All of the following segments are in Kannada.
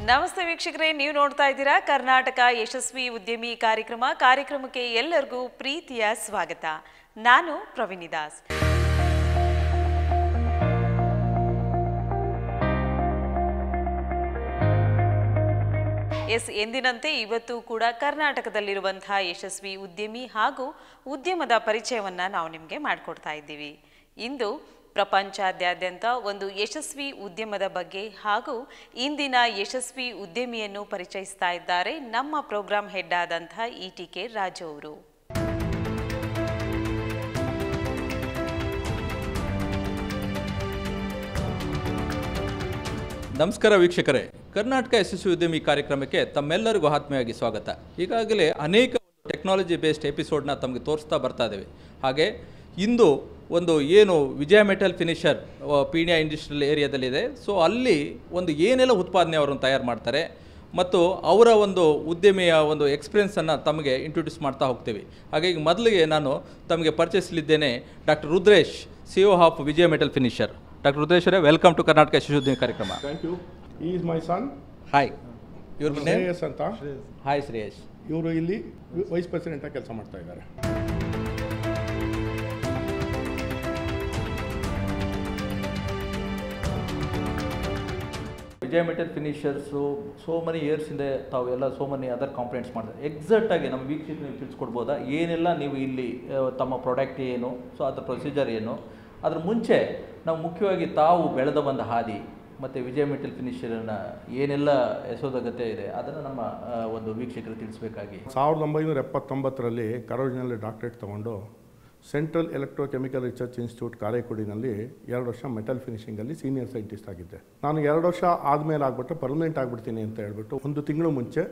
ನಮಸ್ತೆ ವೀಕ್ಷಕರೇ, ನೀವು ನೋಡ್ತಾ ಇದ್ದೀರಾ ಕರ್ನಾಟಕ ಯಶಸ್ವಿ ಉದ್ಯಮಿ ಕಾರ್ಯಕ್ರಮಕ್ಕೆ ಎಲ್ಲರಿಗೂ ಪ್ರೀತಿಯ ಸ್ವಾಗತ. ನಾನು ಪ್ರವೀಣಿ ದಾಸ್. ಎಂದಿನಂತೆ ಇವತ್ತು ಕೂಡ ಕರ್ನಾಟಕದಲ್ಲಿರುವಂತಹ ಯಶಸ್ವಿ ಉದ್ಯಮಿ ಹಾಗೂ ಉದ್ಯಮದ ಪರಿಚಯವನ್ನ ನಾವು ನಿಮಗೆ ಮಾಡಿಕೊಡ್ತಾ ಇದ್ದೀವಿ. ಇಂದು ಪ್ರಪಂಚಾದ್ಯಂತ ಒಂದು ಯಶಸ್ವಿ ಉದ್ಯಮದ ಬಗ್ಗೆ ಹಾಗೂ ಇಂದಿನ ಯಶಸ್ವಿ ಉದ್ಯಮಿಯನ್ನು ಪರಿಚಯಿಸ್ತಾ ಇದ್ದಾರೆ ನಮ್ಮ ಪ್ರೋಗ್ರಾಂ ಹೆಡ್ ಆದಂತಹ ಇಟಿಕೆ ರಾಜು ಅವರು. ನಮಸ್ಕಾರ ವೀಕ್ಷಕರೇ, ಕರ್ನಾಟಕ ಯಶಸ್ವಿ ಉದ್ಯಮಿ ಕಾರ್ಯಕ್ರಮಕ್ಕೆ ತಮ್ಮೆಲ್ಲರಿಗೂ ಆತ್ಮೀಯವಾಗಿ ಸ್ವಾಗತ. ಈಗಾಗಲೇ ಅನೇಕ ಟೆಕ್ನಾಲಜಿ ಬೇಸ್ಡ್ ಎಪಿಸೋಡ್ನ ತಮಗೆ ತೋರಿಸ್ತಾ ಬರ್ತಾ ಇದ್ದೇವೆ. ಹಾಗೆ ಇಂದು ಒಂದು ಏನು Vijaya metal finisher Peenya industrial ಏರಿಯಾದಲ್ಲಿದೆ. ಸೊ ಅಲ್ಲಿ ಒಂದು ಏನೆಲ್ಲ ಉತ್ಪಾದನೆ ಅವರನ್ನು ತಯಾರು ಮಾಡ್ತಾರೆ ಮತ್ತು ಅವರ ಒಂದು ಉದ್ಯಮಿಯ ಒಂದು ಎಕ್ಸ್ಪೀರಿಯನ್ಸನ್ನು ತಮಗೆ ಇಂಟ್ರೊಡ್ಯೂಸ್ ಮಾಡ್ತಾ ಹೋಗ್ತೀವಿ. ಹಾಗಾಗಿ ಮೊದಲಿಗೆ ನಾನು ತಮಗೆ ಪರಿಚಯಿಸಲಿದ್ದೇನೆ doctor Rudresh, CEO of Vijaya metal finisher. Doctor Rudresh ಅವರೇ, ವೆಲ್ಕಮ್ ಟು ಕರ್ನಾಟಕ ಯಶಸ್ವಿ ಉದ್ಯಮಿ ಕಾರ್ಯಕ್ರಮ. Thank you. ಈ ಇಸ್ ಮೈ ಸನ್. ಹಾಯ್. ಇವ್ರ ಶ್ರೇಯಸ್ ಅಂತ. ಹಾಯ್ ಶ್ರೇಯಸ್. ಇವರು ಇಲ್ಲಿ ವೈಸ್ ಪ್ರೆಸಿಡೆಂಟಾಗಿ ಕೆಲಸ ಮಾಡ್ತಾ ಇದ್ದಾರೆ. Vijaya metal finishers so many ಇಯರ್ಸಿಂದ ತಾವೆಲ್ಲ ಸೋ ಮೆನಿ ಅದರ್ ಕಾಂಪೊನೆಂಟ್ಸ್ ಮಾಡ್ತಾರೆ. ಎಕ್ಸಾಕ್ಟಾಗಿ ನಮ್ಮ ವೀಕ್ಷಕರಿಗೆ ನೀವು ತಿಳಿಸ್ಕೊಡ್ಬೋದಾ ಏನೆಲ್ಲ ನೀವು ಇಲ್ಲಿ ತಮ್ಮ ಪ್ರಾಡಕ್ಟ್ ಏನು, ಸೊ ಅದರ ಪ್ರೊಸೀಜರ್ ಏನು, ಅದ್ರ ಮುಂಚೆ ನಾವು ಮುಖ್ಯವಾಗಿ ತಾವು ಬೆಳೆದ ಬಂದ ಹಾದಿ ಮತ್ತು ವಿಜಯ ಮೆಟಲ್ ಫಿನಿಷರನ್ನು ಏನೆಲ್ಲ ಯಶೋಧಗತೆ ಇದೆ ಅದನ್ನು ನಮ್ಮ ಒಂದು ವೀಕ್ಷಕರು ತಿಳಿಸ್ಬೇಕಾಗಿ. 1979ರಲ್ಲಿ ಕರೋಜಿನಲ್ಲಿ ಡಾಕ್ಟರೇಟ್ ತೊಗೊಂಡು ಸೆಂಟ್ರಲ್ ಎಲೆಕ್ಟ್ರೋಕೆಮಿಕಲ್ ರಿಸರ್ಚ್ ಇನ್ಸ್ಟಿಟ್ಯೂಟ್ ಕಾರೈಕುಡಿನಲ್ಲಿ 2 ವರ್ಷ ಮೆಟಲ್ ಫಿನಿಷಿಂಗಲ್ಲಿ ಸೀನಿಯರ್ ಸೈಂಟಿಸ್ಟ್ ಆಗಿದ್ದೆ. ನಾನು 2 ವರ್ಷ ಆದಮೇಲೆ ಆಗ್ಬಿಟ್ಟು ಪರ್ಮನೆಂಟ್ ಆಗಿಬಿಡ್ತೀನಿ ಅಂತ ಹೇಳ್ಬಿಟ್ಟು 1 ತಿಂಗಳು ಮುಂಚೆ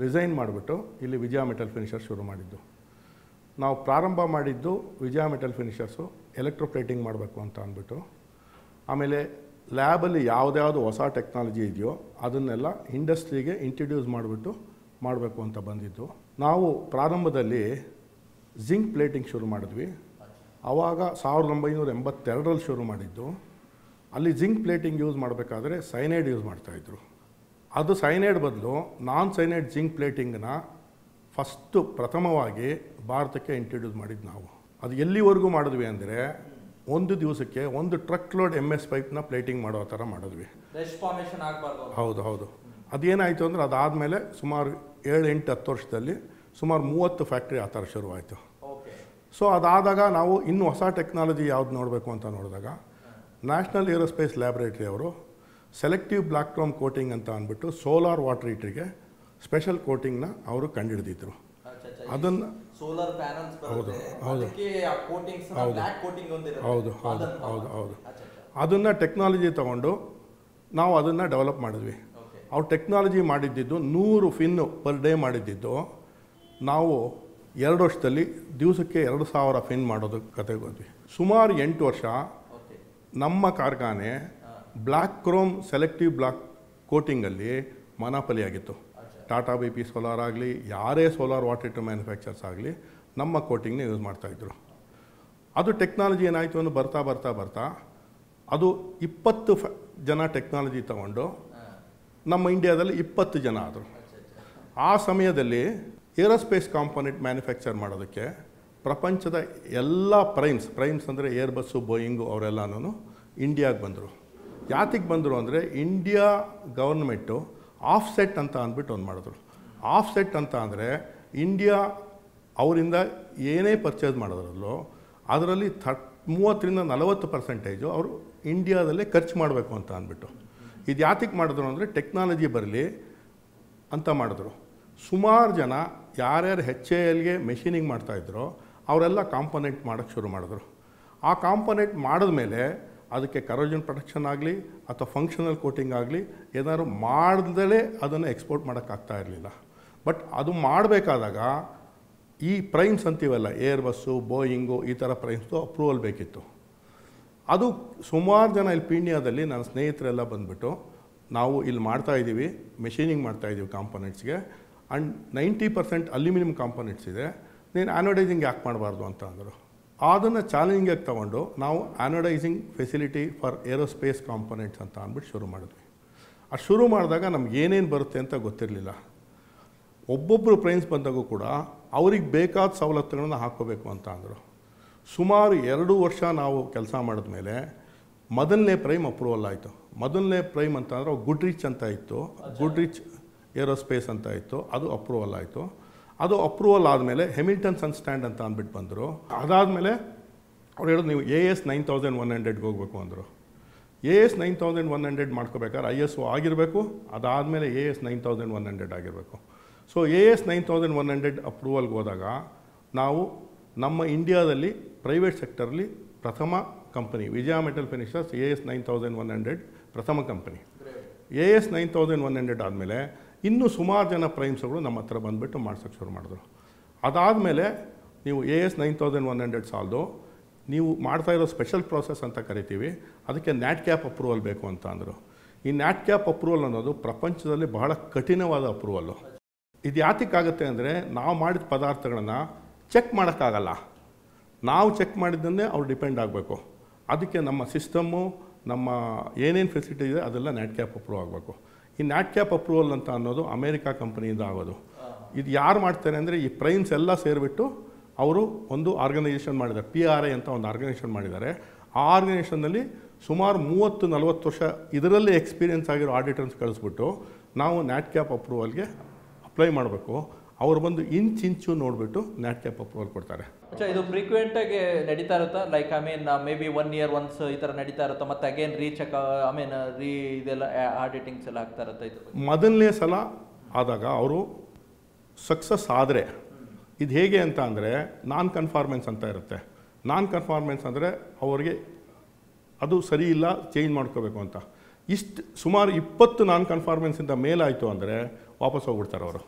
ರಿಸೈನ್ ಮಾಡಿಬಿಟ್ಟು ಇಲ್ಲಿ ವಿಜಯ ಮೆಟಲ್ ಫಿನಿಷರ್ ಶುರು ಮಾಡಿದ್ದು. ನಾವು ಪ್ರಾರಂಭ ಮಾಡಿದ್ದು ವಿಜಯ ಮೆಟಲ್ ಫಿನಿಷರ್ಸು ಎಲೆಕ್ಟ್ರೋಪ್ಲೇಟಿಂಗ್ ಮಾಡಬೇಕು ಅಂತ ಅಂದ್ಬಿಟ್ಟು, ಆಮೇಲೆ ಲ್ಯಾಬಲ್ಲಿ ಯಾವುದ್ಯಾವುದು ಹೊಸ ಟೆಕ್ನಾಲಜಿ ಇದೆಯೋ ಅದನ್ನೆಲ್ಲ ಇಂಡಸ್ಟ್ರಿಗೆ ಇಂಟ್ರಡ್ಯೂಸ್ ಮಾಡಿಬಿಟ್ಟು ಮಾಡಬೇಕು ಅಂತ ಬಂದಿದ್ದು. ನಾವು ಪ್ರಾರಂಭದಲ್ಲಿ ಜಿಂಕ್ ಪ್ಲೇಟಿಂಗ್ ಶುರು ಮಾಡಿದ್ವಿ. ಆವಾಗ 1982ರಲ್ಲಿ ಶುರು ಮಾಡಿದ್ದು. ಅಲ್ಲಿ ಜಿಂಕ್ ಪ್ಲೇಟಿಂಗ್ ಯೂಸ್ ಮಾಡಬೇಕಾದ್ರೆ ಸೈನೈಡ್ ಯೂಸ್ ಮಾಡ್ತಾಯಿದ್ರು. ಅದು ಸೈನೈಡ್ ಬದಲು ನಾನ್ ಸೈನೈಡ್ ಜಿಂಕ್ ಪ್ಲೇಟಿಂಗನ್ನ ಪ್ರಥಮವಾಗಿ ಭಾರತಕ್ಕೆ ಇಂಟ್ರಡ್ಯೂಸ್ ಮಾಡಿದ್ದು ನಾವು. ಅದು ಎಲ್ಲಿವರೆಗೂ ಮಾಡಿದ್ವಿ ಅಂದರೆ, ಒಂದು ದಿವಸಕ್ಕೆ 1 ಟ್ರಕ್ ಲೋಡ್ MS ಪೈಪ್ನ ಪ್ಲೇಟಿಂಗ್ ಮಾಡೋ ಥರ ಮಾಡಿದ್ವಿ. ಹೌದು. ಅದೇನಾಯಿತು ಅಂದರೆ ಅದಾದಮೇಲೆ ಸುಮಾರು 7-8-10 ವರ್ಷದಲ್ಲಿ ಸುಮಾರು 30 ಫ್ಯಾಕ್ಟ್ರಿ ಆ ಥರ ಶುರುವಾಯಿತು. ಸೊ ಅದಾದಾಗ ನಾವು ಇನ್ನೂ ಹೊಸ ಟೆಕ್ನಾಲಜಿ ಯಾವ್ದು ನೋಡಬೇಕು ಅಂತ ನೋಡಿದಾಗ ನ್ಯಾಷನಲ್ ಏರೋಸ್ಪೇಸ್ ಲ್ಯಾಬ್ರೇಟರಿ ಅವರು ಸೆಲೆಕ್ಟಿವ್ ಬ್ಲ್ಯಾಕ್ ಕ್ರೋಮ್ ಕೋಟಿಂಗ್ ಅಂತ ಅಂದ್ಬಿಟ್ಟು ಸೋಲಾರ್ ವಾಟರ್ ಹೀಟ್ರಿಗೆ ಸ್ಪೆಷಲ್ ಕೋಟಿಂಗ್ನ ಅವರು ಕಂಡುಹಿಡಿದಿದ್ರು. ಅದನ್ನು ಹೌದು ಅದನ್ನು ಟೆಕ್ನಾಲಜಿ ತೊಗೊಂಡು ನಾವು ಅದನ್ನು ಡೆವಲಪ್ ಮಾಡಿದ್ವಿ. ಅವ್ರು ಟೆಕ್ನಾಲಜಿ ಮಾಡಿದ್ದು 100 ಫಿನ್ನು ಪರ್ ಡೇ ಮಾಡಿದ್ದು ನಾವು 2 ವರ್ಷದಲ್ಲಿ ದಿವಸಕ್ಕೆ 2000 ಫಿನ್ ಮಾಡೋದು ಕತೆಗೆ ಹೋದ್ವಿ. ಸುಮಾರು 8 ವರ್ಷ ನಮ್ಮ ಕಾರ್ಖಾನೆ ಬ್ಲ್ಯಾಕ್ ಕ್ರೋಮ್ ಸೆಲೆಕ್ಟಿವ್ ಬ್ಲ್ಯಾಕ್ ಕೋಟಿಂಗಲ್ಲಿ ಮೊನಾಪಲಿ ಆಗಿತ್ತು. ಟಾಟಾ BP ಸೋಲಾರ್ ಆಗಲಿ, ಯಾರೇ ಸೋಲಾರ್ ವಾಟರ್ ಹೀಟರ್ ಮ್ಯಾನುಫ್ಯಾಕ್ಚರ್ಸ್ ಆಗಲಿ ನಮ್ಮ ಕೋಟಿಂಗ್ನ ಯೂಸ್ ಮಾಡ್ತಾಯಿದ್ರು. ಅದು ಟೆಕ್ನಾಲಜಿ ಏನಾಯಿತು ಅಂದ್ರೆ ಬರ್ತಾ ಅದು 20 ಜನ ಟೆಕ್ನಾಲಜಿ ತಗೊಂಡು ನಮ್ಮ ಇಂಡಿಯಾದಲ್ಲಿ 20 ಜನ ಆದರು. ಆ ಸಮಯದಲ್ಲಿ ಏರೋಸ್ಪೇಸ್ ಕಾಂಪೊನೆಂಟ್ ಮ್ಯಾನುಫ್ಯಾಕ್ಚರ್ ಮಾಡೋದಕ್ಕೆ ಪ್ರಪಂಚದ ಎಲ್ಲ ಪ್ರೈಮ್ಸ್ ಅಂದರೆ ಏರ್ಬಸ್ಸು, ಬೋಯಿಂಗು ಅವರೆಲ್ಲನೂ ಇಂಡಿಯಾಗೆ ಬಂದರು. ಯಾತಿಗೆ ಬಂದರು ಅಂದರೆ ಇಂಡಿಯಾ ಗೌರ್ಮೆಂಟು ಆಫ್ಸೆಟ್ ಅಂತ ಅಂದ್ಬಿಟ್ಟು ಒಂದು ಮಾಡಿದ್ರು. ಆಫ್ಸೆಟ್ ಅಂತ ಅಂದರೆ ಇಂಡಿಯಾ ಅವರಿಂದ ಏನೇ ಪರ್ಚೇಸ್ ಮಾಡೋದ್ರಲ್ಲೋ ಅದರಲ್ಲಿ 30-40% ಅವರು ಇಂಡಿಯಾದಲ್ಲೇ ಖರ್ಚು ಮಾಡಬೇಕು ಅಂತ ಅಂದ್ಬಿಟ್ಟು. ಇದು ಯಾತಿಗೆ ಮಾಡಿದ್ರು ಅಂದರೆ ಟೆಕ್ನಾಲಜಿ ಬರಲಿ ಅಂತ ಮಾಡಿದ್ರು. ಸುಮಾರು ಜನ ಯಾರ್ಯಾರು HALಗೆ ಮೆಷಿನಿಂಗ್ ಮಾಡ್ತಾಯಿದ್ರೋ ಅವರೆಲ್ಲ ಕಾಂಪೊನೆಂಟ್ ಮಾಡೋಕ್ಕೆ ಶುರು ಮಾಡಿದ್ರು. ಆ ಕಾಂಪೊನೆಂಟ್ ಮಾಡಿದ್ಮೇಲೆ ಅದಕ್ಕೆ ಕರೋಜನ್ ಪ್ರೊಟೆಕ್ಷನ್ ಆಗಲಿ ಅಥವಾ ಫಂಕ್ಷನಲ್ ಕೋಟಿಂಗ್ ಆಗಲಿ ಏನಾದ್ರು ಮಾಡ್ದಲೇ ಅದನ್ನು ಎಕ್ಸ್ಪೋರ್ಟ್ ಮಾಡೋಕ್ಕಾಗ್ತಾ ಇರಲಿಲ್ಲ. ಬಟ್ ಅದು ಮಾಡಬೇಕಾದಾಗ ಈ ಪ್ರೈಮ್ಸ್ ಅಂತೀವಲ್ಲ, ಏರ್ಬಸ್ಸು, ಬೋಯಿಂಗು, ಈ ಥರ ಪ್ರೈಮ್ಸ್ದು ಅಪ್ರೂವಲ್ ಬೇಕಿತ್ತು. ಅದು ಸುಮಾರು ಜನ ಇಲ್ಲಿ ಪೀಣ್ಯದಲ್ಲಿ ನನ್ನ ಸ್ನೇಹಿತರೆಲ್ಲ ಬಂದುಬಿಟ್ಟು ನಾವು ಇಲ್ಲಿ ಮಾಡ್ತಾಯಿದ್ದೀವಿ, ಮೆಷಿನಿಂಗ್ ಮಾಡ್ತಾಯಿದ್ದೀವಿ ಕಾಂಪೊನೆಂಟ್ಸ್ಗೆ, ಆ್ಯಂಡ್ 90% ಅಲ್ಯೂಮಿನಿಯಂ ಕಾಂಪೊನೆಂಟ್ಸ್ ಇದೆ, ನೀನು ಆ್ಯನೋಡೈಸಿಂಗ್ ಯಾಕೆ ಮಾಡಬಾರ್ದು ಅಂತ ಅಂದರು. ಅದನ್ನು ಚಾಲೆಂಜಿಂಗಾಗಿ ತೊಗೊಂಡು ನಾವು anodising facility for aerospace components ಅಂತ ಅಂದ್ಬಿಟ್ಟು ಶುರು ಮಾಡಿದ್ವಿ. ಅದು ಶುರು ಮಾಡಿದಾಗ ನಮ್ಗೆ ಏನೇನು ಬರುತ್ತೆ ಅಂತ ಗೊತ್ತಿರಲಿಲ್ಲ. ಒಬ್ಬೊಬ್ಬರು ಪ್ರೈಮ್ಸ್ ಬಂದಾಗೂ ಕೂಡ ಅವ್ರಿಗೆ ಬೇಕಾದ ಸವಲತ್ತುಗಳನ್ನು ಹಾಕ್ಕೋಬೇಕು ಅಂತ ಅಂದರು. ಸುಮಾರು 2 ವರ್ಷ ನಾವು ಕೆಲಸ ಮಾಡಿದ್ಮೇಲೆ ಮೊದಲನೇ ಪ್ರೈಮ್ ಅಪ್ರೂವಲ್ ಆಯಿತು. ಮೊದಲನೇ ಪ್ರೈಮ್ ಅಂತ ಅಂದರೆ ಗುಡ್ ರಿಚ್ ಅಂತ ಇತ್ತು, ಗುಡ್ ರಿಚ್ ಏರೋಸ್ಪೇಸ್ ಅಂತ ಇತ್ತು, ಅದು ಅಪ್ರೂವಲ್ ಆಯಿತು. ಅದು ಅಪ್ರೂವಲ್ ಆದಮೇಲೆ ಹೆಮಿಲ್ಟನ್ ಸನ್ ಸ್ಟ್ಯಾಂಡ್ ಅಂತ ಅಂದ್ಬಿಟ್ಟು ಬಂದರು. ಅದಾದಮೇಲೆ ಅವ್ರು ಹೇಳೋದು ನೀವು AS 9100ಗೆ ಹೋಗಬೇಕು ಅಂದರು. AS 9100 ಮಾಡ್ಕೋಬೇಕಾದ್ರೆ ISO ಆಗಿರಬೇಕು, ಅದಾದಮೇಲೆ AS 9100 ಆಗಿರಬೇಕು. ಸೊ AS 9100 ಅಪ್ರೂವಲ್ಗೆ ಹೋದಾಗ ನಾವು ನಮ್ಮ ಇಂಡಿಯಾದಲ್ಲಿ ಪ್ರೈವೇಟ್ ಸೆಕ್ಟರಲ್ಲಿ ಪ್ರಥಮ ಕಂಪನಿ, ವಿಜಯ ಮೆಟಲ್ ಫಿನಿಷರ್ಸ್ AS 9100 ಪ್ರಥಮ ಕಂಪನಿ. AS 9100 ಆದಮೇಲೆ ಇನ್ನೂ ಸುಮಾರು ಜನ ಪ್ರೈಮ್ಸ್ಗಳು ನಮ್ಮ ಹತ್ರ ಬಂದುಬಿಟ್ಟು ಮಾಡ್ಸೋಕ್ಕೆ ಶುರು ಮಾಡಿದ್ರು. ಅದಾದಮೇಲೆ ನೀವು AS 9100 ಸಾಲದು, ನೀವು ಮಾಡ್ತಾ ಇರೋ ಸ್ಪೆಷಲ್ ಪ್ರೋಸೆಸ್ ಅಂತ ಕರಿತೀವಿ, ಅದಕ್ಕೆ NADCAP ಅಪ್ರೂವಲ್ ಬೇಕು ಅಂತ ಅಂದರು. ಈ NADCAP ಅಪ್ರೂವಲ್ ಅನ್ನೋದು ಪ್ರಪಂಚದಲ್ಲಿ ಬಹಳ ಕಠಿಣವಾದ ಅಪ್ರೂವಲ್ಲು. ಇದು ಯಾತಕ್ಕಾಗುತ್ತೆ ಅಂದರೆ ನಾವು ಮಾಡಿದ ಪದಾರ್ಥಗಳನ್ನು ಚೆಕ್ ಮಾಡೋಕ್ಕಾಗಲ್ಲ, ನಾವು ಚೆಕ್ ಮಾಡಿದ್ದನ್ನೇ ಅವ್ರು ಡಿಪೆಂಡ್ ಆಗಬೇಕು. ಅದಕ್ಕೆ ನಮ್ಮ ಸಿಸ್ಟಮ್ಮು, ನಮ್ಮ ಏನೇನು ಫೆಸಿಲಿಟಿ ಇದೆ ಅದೆಲ್ಲ NADCAP ಅಪ್ರೂವ್ ಆಗಬೇಕು. ಈ NADCAP ಅಪ್ರೂವಲ್ ಅಂತ ಅನ್ನೋದು ಅಮೇರಿಕಾ ಕಂಪನಿಯಿಂದ ಆಗೋದು. ಇದು ಯಾರು ಮಾಡ್ತಾರೆ ಅಂದರೆ ಈ ಪ್ರೈಮ್ಸ್ ಎಲ್ಲ ಸೇರಿಬಿಟ್ಟು ಅವರು ಒಂದು ಆರ್ಗನೈಸೇಷನ್ ಮಾಡಿದ್ದಾರೆ, PRI ಅಂತ ಒಂದು ಆರ್ಗನೈಸೇಷನ್ ಮಾಡಿದ್ದಾರೆ. ಆ ಆರ್ಗನೈಸೇಷನ್ನಲ್ಲಿ ಸುಮಾರು 30-40 ವರ್ಷ ಇದರಲ್ಲಿ ಎಕ್ಸ್ಪೀರಿಯೆನ್ಸ್ ಆಗಿರೋ ಆಡಿಟರ್ಸ್ ಕಳಿಸ್ಬಿಟ್ಟು ನಾವು NADCAP ಅಪ್ರೂವಲ್ಗೆ ಅಪ್ಲೈ ಮಾಡಬೇಕು. ಅವ್ರು ಬಂದು ಇಂಚು ನೋಡಿಬಿಟ್ಟು NADCAP ಅಪ್ರೂವಲ್ ಕೊಡ್ತಾರೆ. ಇದು ಫ್ರೀಕ್ವೆಂಟಾಗಿ ನಡೀತಾ ಇರುತ್ತಾ? Like may be 1 year once ಈ ಥರ ನಡೀತಾ ಇರುತ್ತಾ? ಮತ್ತು ಅಗೇನ್ ರೀಚೆಕ್ ಇದೆಲ್ಲ ಆಡಿಟಿಂಗ್ಸ್ ಎಲ್ಲ ಆಗ್ತಾ ಇರುತ್ತೆ? ಮೊದಲನೇ ಸಲ ಆದಾಗ ಅವರು ಸಕ್ಸಸ್ ಆದರೆ ಇದು ಹೇಗೆ ಅಂತ ಅಂದರೆ ನಾನ್ ಕನ್ಫಾರ್ಮೆನ್ಸ್ ಅಂತ ಇರುತ್ತೆ. ನಾನ್ ಕನ್ಫಾರ್ಮೆನ್ಸ್ ಅಂದರೆ ಅವ್ರಿಗೆ ಅದು ಸರಿ ಇಲ್ಲ, ಚೇಂಜ್ ಮಾಡ್ಕೋಬೇಕು ಅಂತ. ಇಷ್ಟು ಸುಮಾರು 20 ನಾನ್ ಕನ್ಫಾರ್ಮೆನ್ಸಿಂದ ಮೇಲಾಯಿತು ಅಂದರೆ ವಾಪಸ್ ಹೋಗ್ಬಿಡ್ತಾರೆ ಅವರು.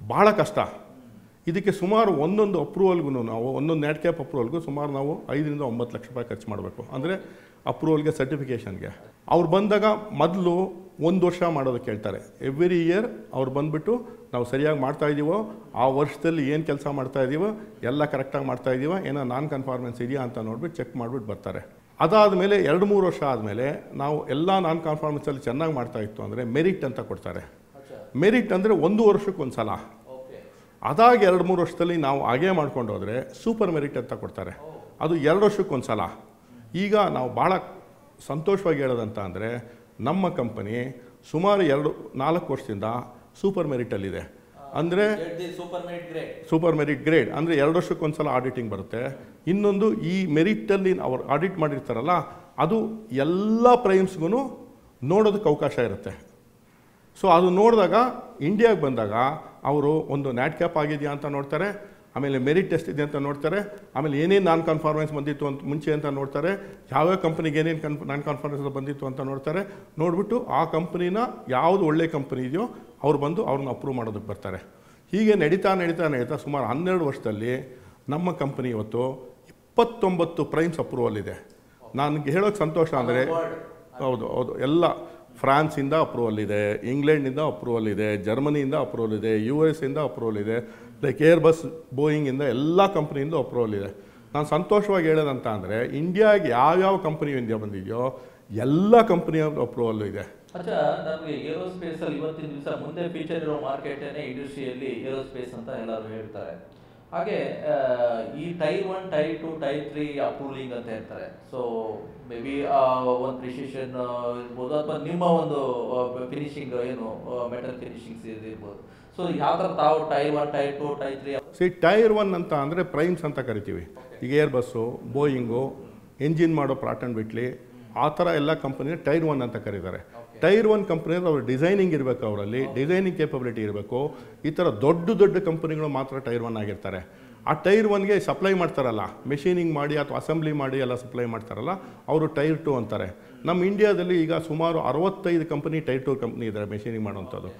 ಭಾಳ ಕಷ್ಟ. ಇದಕ್ಕೆ ಸುಮಾರು ಒಂದೊಂದು ಅಪ್ರೂವಲ್ಗೂ ನಾವು ಒಂದೊಂದು NADCAP ಅಪ್ರೂವಲ್ಗೂ ಸುಮಾರು ನಾವು 5-9 ಲಕ್ಷ ರೂಪಾಯಿ ಖರ್ಚು ಮಾಡಬೇಕು. ಅಂದರೆ ಅಪ್ರೂವಲ್ಗೆ, ಸರ್ಟಿಫಿಕೇಷನ್ಗೆ. ಅವ್ರು ಬಂದಾಗ ಮೊದಲು 1 ವರ್ಷ ಮಾಡೋದಕ್ಕೆ ಹೇಳ್ತಾರೆ. ಎವ್ರಿ ಇಯರ್ ಅವ್ರು ಬಂದುಬಿಟ್ಟು ನಾವು ಸರಿಯಾಗಿ ಮಾಡ್ತಾಯಿದ್ದೀವೋ, ಆ ವರ್ಷದಲ್ಲಿ ಏನು ಕೆಲಸ ಮಾಡ್ತಾಯಿದ್ದೀವೋ ಎಲ್ಲ ಕರೆಕ್ಟಾಗಿ ಮಾಡ್ತಾಯಿದ್ದೀವೋ, ಏನೋ ನಾನ್ ಕನ್ಫಾರ್ಮೆನ್ಸ್ ಇದೆಯಾ ಅಂತ ನೋಡ್ಬಿಟ್ಟು ಚೆಕ್ ಮಾಡಿಬಿಟ್ಟು ಬರ್ತಾರೆ. ಅದಾದಮೇಲೆ 2-3 ವರ್ಷ ಆದಮೇಲೆ ನಾವು ಎಲ್ಲ ನಾನ್ ಕನ್ಫಾರ್ಮೆನ್ಸಲ್ಲಿ ಚೆನ್ನಾಗಿ ಮಾಡ್ತಾಯಿತ್ತು ಅಂದರೆ ಮೆರಿಟ್ ಅಂತ ಕೊಡ್ತಾರೆ. ಮೆರಿಟ್ ಅಂದರೆ 1 ವರ್ಷಕ್ಕೊಂದು ಸಲ. ಅದಾಗಿ 2-3 ವರ್ಷದಲ್ಲಿ ನಾವು ಹಾಗೇ ಮಾಡ್ಕೊಂಡು ಹೋದರೆ ಸೂಪರ್ ಮೆರಿಟ್ ಅಂತ ಕೊಡ್ತಾರೆ, ಅದು 2 ವರ್ಷಕ್ಕೊಂದು ಸಲ. ಈಗ ನಾವು ಭಾಳ ಸಂತೋಷವಾಗಿ ಹೇಳೋದಂತ ಅಂದರೆ ನಮ್ಮ ಕಂಪನಿ ಸುಮಾರು 2-4 ವರ್ಷದಿಂದ ಸೂಪರ್ ಮೆರಿಟಲ್ಲಿದೆ. ಅಂದರೆ ಸೂಪರ್ ಮೆರಿಟ್ ಗ್ರೇಡ್ ಅಂದರೆ 2 ವರ್ಷಕ್ಕೊಂದು ಸಲ ಆಡಿಟಿಂಗ್ ಬರುತ್ತೆ. ಇನ್ನೊಂದು ಈ ಮೆರಿಟಲ್ಲಿ ಅವ್ರು ಆಡಿಟ್ ಮಾಡಿರ್ತಾರಲ್ಲ, ಅದು ಎಲ್ಲ ಪ್ರೈಮ್ಸ್ಗೂ ನೋಡೋದಕ್ಕೆ ಅವಕಾಶ ಇರುತ್ತೆ. ಸೊ ಅದು ನೋಡಿದಾಗ ಇಂಡಿಯಾಗೆ ಬಂದಾಗ ಅವರು ಒಂದು NADCAP ಆಗಿದೆಯಾ ಅಂತ ನೋಡ್ತಾರೆ, ಆಮೇಲೆ ಮೆರಿಟ್ ಎಷ್ಟಿದೆ ಅಂತ ನೋಡ್ತಾರೆ, ಆಮೇಲೆ ಏನೇನು ನಾನ್ ಕನ್ಫಾರ್ಮೆನ್ಸ್ ಬಂದಿತ್ತು ಅಂತ ಮುಂಚೆ ಅಂತ ನೋಡ್ತಾರೆ, ಯಾವ್ಯಾವ ಕಂಪ್ನಿಗೆ ಏನೇನು ನಾನ್ ಕನ್ಫಾರ್ಮೆನ್ಸ್ ಬಂದಿತ್ತು ಅಂತ ನೋಡ್ತಾರೆ. ನೋಡಿಬಿಟ್ಟು ಆ ಕಂಪ್ನಿನ ಯಾವುದು ಒಳ್ಳೆ ಕಂಪ್ನಿ ಇದೆಯೋ ಅವ್ರು ಬಂದು ಅವ್ರನ್ನ ಅಪ್ರೂವ್ ಮಾಡೋದಕ್ಕೆ ಬರ್ತಾರೆ. ಹೀಗೆ ನಡೀತಾ ಸುಮಾರು 12 ವರ್ಷದಲ್ಲಿ ನಮ್ಮ ಕಂಪ್ನಿ ಇವತ್ತು 29 ಪ್ರೈಮ್ಸ್ ಅಪ್ರೂವಲ್ ಇದೆ. ನನಗೆ ಹೇಳೋಕ್ಕೆ ಸಂತೋಷ ಅಂದರೆ ಹೌದು ಎಲ್ಲ ಫ್ರಾನ್ಸಿಂದ ಅಪ್ರೂವಲ್ ಇದೆ, ಇಂಗ್ಲೆಂಡಿಂದ ಅಪ್ರೂವಲ್ ಇದೆ, ಜರ್ಮನಿಯಿಂದ ಅಪ್ರೂವಲ್ ಇದೆ, US ಇಂದ ಅಪ್ರೂವಲ್ ಇದೆ, ಲೈಕ್ ಏರ್ಬಸ್, ಬೋಯಿಂಗಿಂದ ಎಲ್ಲ ಕಂಪ್ನಿಯಿಂದ ಅಪ್ರೂವಲ್ ಇದೆ. ನಾನು ಸಂತೋಷವಾಗಿ ಹೇಳೋದಂತ ಅಂದರೆ ಇಂಡಿಯಾಗೆ ಯಾವ್ಯಾವ ಕಂಪ್ನಿಯಿಂದ ಬಂದಿದೆಯೋ ಎಲ್ಲ ಕಂಪ್ನಿಯ ಅಪ್ರೂವಲ್ಲು ಇದೆ. ನಮಗೆ ಏರೋಸ್ಪೇಸಲ್ಲಿ ಇವತ್ತಿನ ದಿವಸ ಮುಂದೆ ಫ್ಯೂಚರ್ ಇರೋ ಮಾರ್ಕೆಟೇ ಇಂಡಸ್ಟ್ರಿಯಲ್ಲಿ ಏರೋಸ್ಪೇಸ್ ಅಂತ ಎಲ್ಲರೂ ಹೇಳ್ತಾರೆ. ಹಾಗೆ ಈ ಟೈರ್ 1, ಟೈರ್ 2, ಟೈರ್ 3 ಅಪ್ರೂವಿಂಗ್ ಅಂತ ಹೇಳ್ತಾರೆ. ಸೊ ಮೇ ಬಿ ಒಂದು ಪ್ರಿಸಿಷನ್ ಇರ್ಬೋದು, ಅಥವಾ ನಿಮ್ಮ ಒಂದು ಫಿನಿಶಿಂಗ್ ಏನು ಮೆಟಲ್ ಫಿನಿಶಿಂಗ್ಸ್ ಇರ್ಬೋದು. ಸೊ ಯಾವ ಥರ ತಾವು ಟೈರ್ 1, ಟೈರ್ 2, ಟೈರ್ 3? ಟೈರ್ 1 ಅಂತ ಅಂದರೆ ಪ್ರೈಮ್ಸ್ ಅಂತ ಕರಿತೀವಿ. ಈಗ ಏರ್ಬಸ್ಸು, ಬೋಯಿಂಗು, ಎಂಜಿನ್ ಮಾಡೋ ಪ್ರಾಟ್ ಆ್ಯಂಡ್ ವಿಟ್ಲಿ, ಆ ಥರ ಎಲ್ಲ ಕಂಪನಿನ ಟೈರ್ 1 ಅಂತ ಕರೀತಾರೆ. ಟೈರ್ 1 ಕಂಪ್ನಿಯಲ್ಲಿ ಅವ್ರ ಡಿಸೈನಿಂಗ್ ಇರಬೇಕು, ಅವರಲ್ಲಿ ಡಿಸೈನಿಂಗ್ ಕೇಪಬಿಲಿಟಿ ಇರಬೇಕು. ಈ ಥರ ದೊಡ್ಡ ಕಂಪನಿಗಳು ಮಾತ್ರ ಟೈರ್ 1 ಆಗಿರ್ತಾರೆ. ಆ ಟೈರ್ 1ಗೆ ಸಪ್ಲೈ ಮಾಡ್ತಾರಲ್ಲ, ಮೆಷಿನಿಂಗ್ ಮಾಡಿ ಅಥವಾ ಅಸೆಂಬ್ಲಿ ಮಾಡಿ ಎಲ್ಲ ಸಪ್ಲೈ ಮಾಡ್ತಾರಲ್ಲ, ಅವರು ಟೈರ್ 2 ಅಂತಾರೆ. ನಮ್ಮ ಇಂಡಿಯಾದಲ್ಲಿ ಈಗ ಸುಮಾರು 65 ಕಂಪನಿ ಟೈರ್ 2 ಕಂಪ್ನಿ ಇದ್ದಾರೆ ಮೆಷಿನಿಂಗ್ ಮಾಡೋವಂಥದ್ದು.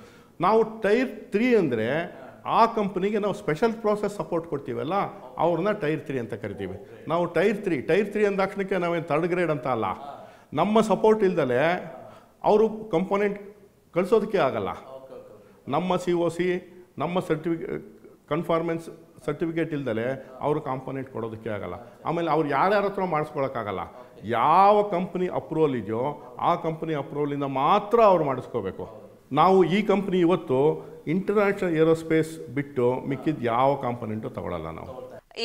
ನಾವು ಟೈರ್ 3 ಅಂದರೆ ಆ ಕಂಪ್ನಿಗೆ ನಾವು ಸ್ಪೆಷಲ್ ಪ್ರೋಸೆಸ್ ಸಪೋರ್ಟ್ ಕೊಡ್ತೀವಲ್ಲ, ಅವ್ರನ್ನ ಟೈರ್ 3 ಅಂತ ಕರಿತೀವಿ. ನಾವು ಟೈರ್ 3 ಅಂದಾಕ್ಷಣಕ್ಕೆ ನಾವೇನು 3rd ಗ್ರೇಡ್ ಅಂತ ಅಲ್ಲ. ನಮ್ಮ ಸಪೋರ್ಟ್ ಇಲ್ದಲೆ ಅವರು ಕಂಪೋನೆಂಟ್ ಕಳಿಸೋದಕ್ಕೆ ಆಗಲ್ಲ. ನಮ್ಮ COC, ನಮ್ಮ ಕನ್ಫಾರ್ಮೆನ್ಸ್ ಸರ್ಟಿಫಿಕೇಟ್ ಇಲ್ದಲೆ ಅವರು ಕಾಂಪೋನೆಂಟ್ ಕೊಡೋದಕ್ಕೆ ಆಗಲ್ಲ. ಆಮೇಲೆ ಅವ್ರು ಯಾರ್ಯಾರ ಹತ್ರ ಮಾಡಿಸ್ಕೊಳಕ್ಕಾಗಲ್ಲ. ಯಾವ ಕಂಪ್ನಿ ಅಪ್ರೂವಲ್ ಇದೆಯೋ ಆ ಕಂಪ್ನಿ ಅಪ್ರೂವಲಿಂದ ಮಾತ್ರ ಅವ್ರು ಮಾಡಿಸ್ಕೋಬೇಕು. ನಾವು ಈ ಕಂಪ್ನಿ ಇವತ್ತು ಇಂಟರ್ನ್ಯಾಷನಲ್ ಏರೋಸ್ಪೇಸ್ ಬಿಟ್ಟು ಮಿಕ್ಕಿದ ಯಾವ ಕಾಂಪೊನೆಂಟು ತಗೊಳ್ಳಲ್ಲ ನಾವು.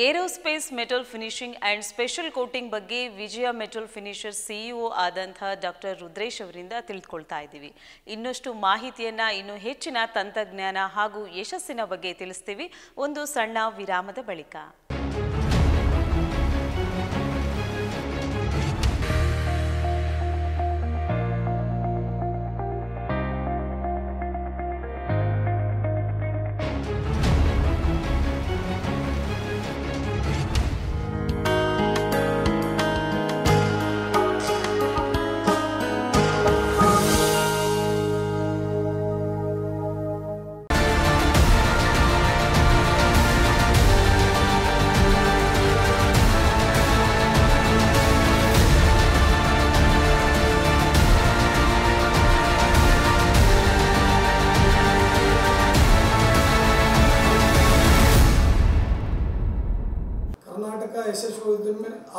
Aerospace metal finishing and special coating ಬಗ್ಗೆ ವಿಜಯ ಮೆಟಲ್ ಫಿನಿಶರ್ ಸಿಇಒ ಆದಂಥ ಡಾಕ್ಟರ್ ರುದ್ರೇಶ್ ಅವರಿಂದ ತಿಳಿದುಕೊಳ್ತಾ ಇದ್ದೀವಿ. ಇನ್ನಷ್ಟು ಮಾಹಿತಿಯನ್ನು, ಇನ್ನು ಹೆಚ್ಚಿನ ತಂತ್ರಜ್ಞಾನ ಹಾಗೂ ಯಶಸ್ಸಿನ ಬಗ್ಗೆ ತಿಳಿಸ್ತೀವಿ ಒಂದು ಸಣ್ಣ ವಿರಾಮದ ಬಳಿಕ.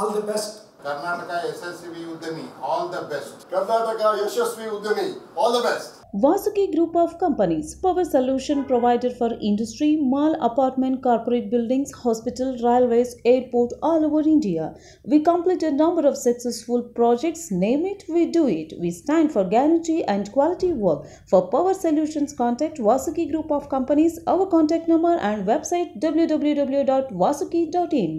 All the best. Karnataka SSV Udyami, all the best. Karnataka Yashasvi Udyami, all the best. Vasuki Group of Companies, power solution provider for industry, mall, apartment, corporate buildings, hospital, railways, airport, all over India. We complete a number of successful projects. Name it, we do it. We stand for guarantee and quality work. For power solutions, contact Vasuki Group of Companies. Our contact number and website www.vasuki.in.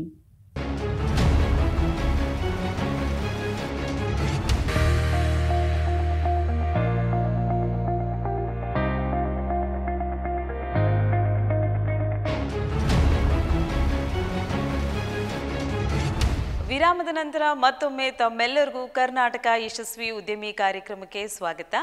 ವಿರಾಮದ ನಂತರ ಮತ್ತೊಮ್ಮೆ ತಮ್ಮೆಲ್ಲರಿಗೂ ಕರ್ನಾಟಕ ಯಶಸ್ವಿ ಉದ್ಯಮಿ ಕಾರ್ಯಕ್ರಮಕ್ಕೆ ಸ್ವಾಗತ.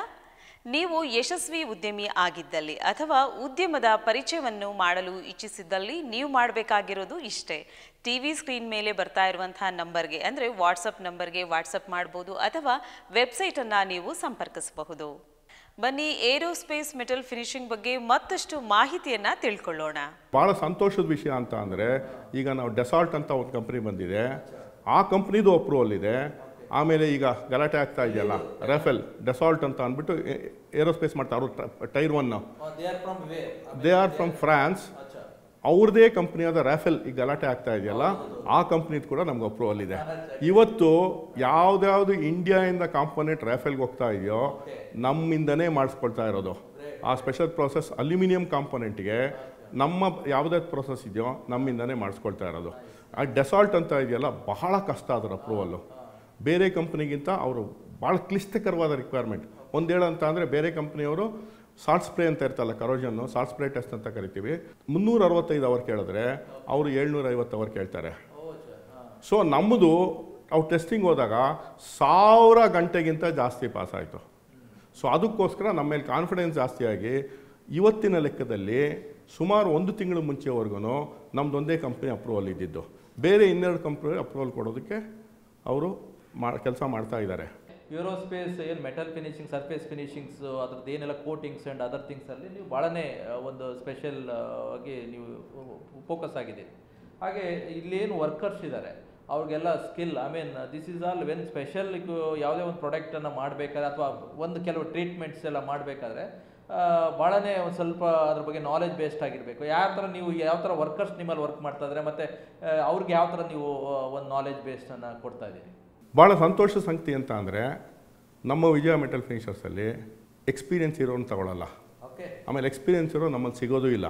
ನೀವು ಯಶಸ್ವಿ ಉದ್ಯಮಿ ಆಗಿದ್ದಲ್ಲಿ ಅಥವಾ ಉದ್ಯಮದ ಪರಿಚಯವನ್ನು ಮಾಡಲು ಇಚ್ಛಿಸಿದ್ದಲ್ಲಿ ನೀವು ಮಾಡಬೇಕಾಗಿರೋದು ಇಷ್ಟೇ. ಟಿವಿ ಸ್ಕ್ರೀನ್ ಮೇಲೆ ಬರ್ತಾ ಇರುವಂತಹ ನಂಬರ್ಗೆ, ಅಂದರೆ ವಾಟ್ಸಪ್ ನಂಬರ್ಗೆ ವಾಟ್ಸಪ್ ಮಾಡ್ಬೋದು ಅಥವಾ ವೆಬ್ಸೈಟನ್ನು ನೀವು ಸಂಪರ್ಕಿಸಬಹುದು. ಬನ್ನಿ, ಏರೋಸ್ಪೇಸ್ ಮೆಟಲ್ ಫಿನಿಶಿಂಗ್ ಬಗ್ಗೆ ಮತ್ತಷ್ಟು ಮಾಹಿತಿಯನ್ನು ತಿಳ್ಕೊಳ್ಳೋಣ. ಭಾಳ ಸಂತೋಷದ ವಿಷಯ ಅಂತ ಅಂದರೆ, ಈಗ ನಾವು ಡೆಸಾಲ್ಟ್ ಅಂತ ಒಂದು ಕಂಪ್ನಿ ಬಂದಿದೆ, ಆ ಕಂಪ್ನಿದು ಅಪ್ರೂವಲ್ ಇದೆ. ಆಮೇಲೆ ಈಗ ಗಲಾಟೆ ಆಗ್ತಾ ಇದೆಯಲ್ಲ, ರಾಫೆಲ್ ಡೆಸಾಲ್ಟ್ ಅಂತ ಅಂದ್ಬಿಟ್ಟು ಏರೋಸ್ಪೇಸ್ ಮಾಡ್ತಾರೆ, ಅವರು tyre 1, they are from France. ಅವ್ರದ್ದೇ ಕಂಪ್ನಿಯಾದ ರಾಫೆಲ್ ಈಗ ಗಲಾಟೆ ಆಗ್ತಾ ಇದೆಯಲ್ಲ, ಆ ಕಂಪ್ನಿದು ಕೂಡ ನಮ್ಗೆ ಅಪ್ರೂವಲ್ ಇದೆ. ಇವತ್ತು ಯಾವುದ್ಯಾವುದು ಇಂಡಿಯಾಯಿಂದ ಕಾಂಪೊನೆಂಟ್ ರಾಫೆಲ್ಗೆ ಹೋಗ್ತಾ ಇದೆಯೋ ನಮ್ಮಿಂದನೇ ಮಾಡಿಸ್ಕೊಳ್ತಾ ಇರೋದು. ಆ ಸ್ಪೆಷಲ್ ಪ್ರೋಸೆಸ್ ಅಲ್ಯೂಮಿನಿಯಂ ಕಾಂಪೊನೆಂಟ್ಗೆ ನಮ್ಮ ಯಾವುದೇ ಪ್ರೋಸೆಸ್ ಇದೆಯೋ ನಮ್ಮಿಂದನೇ ಮಾಡಿಸ್ಕೊಳ್ತಾ ಇರೋದು. ಆ ಡೆಸಾಲ್ಟ್ ಅಂತ ಇದೆಯಲ್ಲ, ಬಹಳ ಕಷ್ಟ ಅದರ ಅಪ್ರೂವಲ್ಲು. ಬೇರೆ ಕಂಪ್ನಿಗಿಂತ ಅವರು ಭಾಳ ಕ್ಲಿಷ್ಟಕರವಾದ ರಿಕ್ವೈರ್ಮೆಂಟ್. ಒಂದೇಳಂತ ಅಂದರೆ, ಬೇರೆ ಕಂಪ್ನಿಯವರು ಸಾಲ್ಟ್ ಸ್ಪ್ರೇ ಅಂತ ಇರ್ತಲ್ಲ, ಕರೋಜನ್ನು ಸಾಲ್ಟ್ ಸ್ಪ್ರೇ ಟೆಸ್ಟ್ ಅಂತ ಕರಿತೀವಿ, 365 ಅವರ್ ಕೇಳಿದ್ರೆ ಅವರು 750 ಅವರ್ ಕೇಳ್ತಾರೆ. ಸೊ ನಮ್ಮದು ಅವ್ರು ಟೆಸ್ಟಿಂಗ್ ಹೋದಾಗ 1000 ಗಂಟೆಗಿಂತ ಜಾಸ್ತಿ ಪಾಸ್ ಆಯಿತು. ಸೊ ಅದಕ್ಕೋಸ್ಕರ ನಮ್ಮ ಮೇಲೆ ಕಾನ್ಫಿಡೆನ್ಸ್ ಜಾಸ್ತಿಯಾಗಿ ಇವತ್ತಿನ ಲೆಕ್ಕದಲ್ಲಿ ಸುಮಾರು 1 ತಿಂಗಳು ಮುಂಚೆವರೆಗೂ ನಮ್ಮದೊಂದೇ ಕಂಪ್ನಿ ಅಪ್ರೂವಲ್ ಇದ್ದಿದ್ದು. ಬೇರೆ 12 ಕಂಪ್ನಿ ಅಪ್ರೂವಲ್ ಕೊಡೋದಕ್ಕೆ ಅವರು ಕೆಲಸ ಮಾಡ್ತಾ ಇದ್ದಾರೆ. ಏರೋಸ್ಪೇಸ್ ಏನು ಮೆಟಲ್ ಫಿನಿಶಿಂಗ್, ಸರ್ಫೇಸ್ ಫಿನಿಶಿಂಗ್ಸ್, ಅದ್ರದ್ದು ಏನೆಲ್ಲ ಕೋಟಿಂಗ್ಸ್ ಆ್ಯಂಡ್ ಅದರ್ ಥಿಂಗ್ಸಲ್ಲಿ ನೀವು ಭಾಳನೇ ಒಂದು ಸ್ಪೆಷಲ್ ಆಗಿ ನೀವು ಫೋಕಸ್ ಆಗಿದೆ. ಹಾಗೆ ಇಲ್ಲೇನು ವರ್ಕರ್ಸ್ ಇದ್ದಾರೆ ಅವ್ರಿಗೆಲ್ಲ skill, I mean this is all when special. ಯಾವುದೇ ಒಂದು ಪ್ರಾಡಕ್ಟನ್ನು ಮಾಡಬೇಕಾದ್ರೆ ಅಥವಾ ಒಂದು ಕೆಲವು ಟ್ರೀಟ್ಮೆಂಟ್ಸ್ ಎಲ್ಲ ಮಾಡಬೇಕಾದ್ರೆ ಭಾಳನೇ ಒಂದು ಸ್ವಲ್ಪ ಅದ್ರ ಬಗ್ಗೆ ನಾಲೆಜ್ ಬೇಸ್ಡ್ ಆಗಿರಬೇಕು. ನೀವು ಯಾವ ಥರ ವರ್ಕರ್ಸ್ ನಿಮ್ಮಲ್ಲಿ ವರ್ಕ್ ಮಾಡ್ತಾ ಇದ್ದಾರೆ ಮತ್ತು ಅವ್ರಿಗೆ ಯಾವ ಥರ ನೀವು ಒಂದು ನಾಲೆಜ್ ಬೇಸ್ಡನ್ನು ಕೊಡ್ತಾ ಇದ್ದೀರಿ? ಭಾಳ ಸಂತೋಷ ಸಂಗತಿ ಅಂತ ಅಂದರೆ, ನಮ್ಮ ವಿಜಯ ಮೆಟಲ್ ಫಿನಿಷರ್ಸಲ್ಲಿ ಎಕ್ಸ್ಪೀರಿಯನ್ಸ್ ಇರೋನು ತಗೊಳ್ಳಲ್ಲ. ಆಮೇಲೆ ಎಕ್ಸ್ಪೀರಿಯನ್ಸ್ ಇರೋ ನಮ್ಮಲ್ಲಿ ಸಿಗೋದು ಇಲ್ಲ.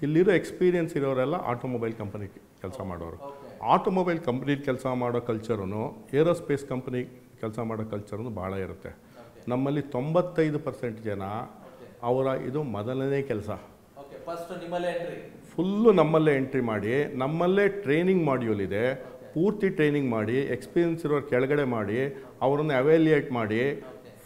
ಇಲ್ಲಿರೋ ಎಕ್ಸ್ಪೀರಿಯನ್ಸ್ ಇರೋರೆಲ್ಲ ಆಟೋಮೊಬೈಲ್ ಕಂಪನಿ ಕೆಲಸ ಮಾಡೋರು. ಆಟೋಮೊಬೈಲ್ ಕಂಪ್ನಿಲಿ ಕೆಲಸ ಮಾಡೋ ಕಲ್ಚರೂ ಏರೋಸ್ಪೇಸ್ ಕಂಪ್ನಿ ಕೆಲಸ ಮಾಡೋ ಕಲ್ಚರೂ ಭಾಳ ಇರುತ್ತೆ. ನಮ್ಮಲ್ಲಿ 95% ಜನ ಅವರ ಇದು ಮೊದಲನೇ ಕೆಲಸ. ಫುಲ್ಲು ನಮ್ಮಲ್ಲೇ ಎಂಟ್ರಿ ಮಾಡಿ, ನಮ್ಮಲ್ಲೇ ಟ್ರೈನಿಂಗ್ ಮಾಡ್ಯೂಲ್ ಇದೆ, ಪೂರ್ತಿ ಟ್ರೈನಿಂಗ್ ಮಾಡಿ, ಎಕ್ಸ್ಪೀರಿಯನ್ಸ್ ಇರೋರು ಕೆಳಗಡೆ ಮಾಡಿ, ಅವರನ್ನು ಅವ್ಯಾಲ್ಯೂಯೇಟ್ ಮಾಡಿ,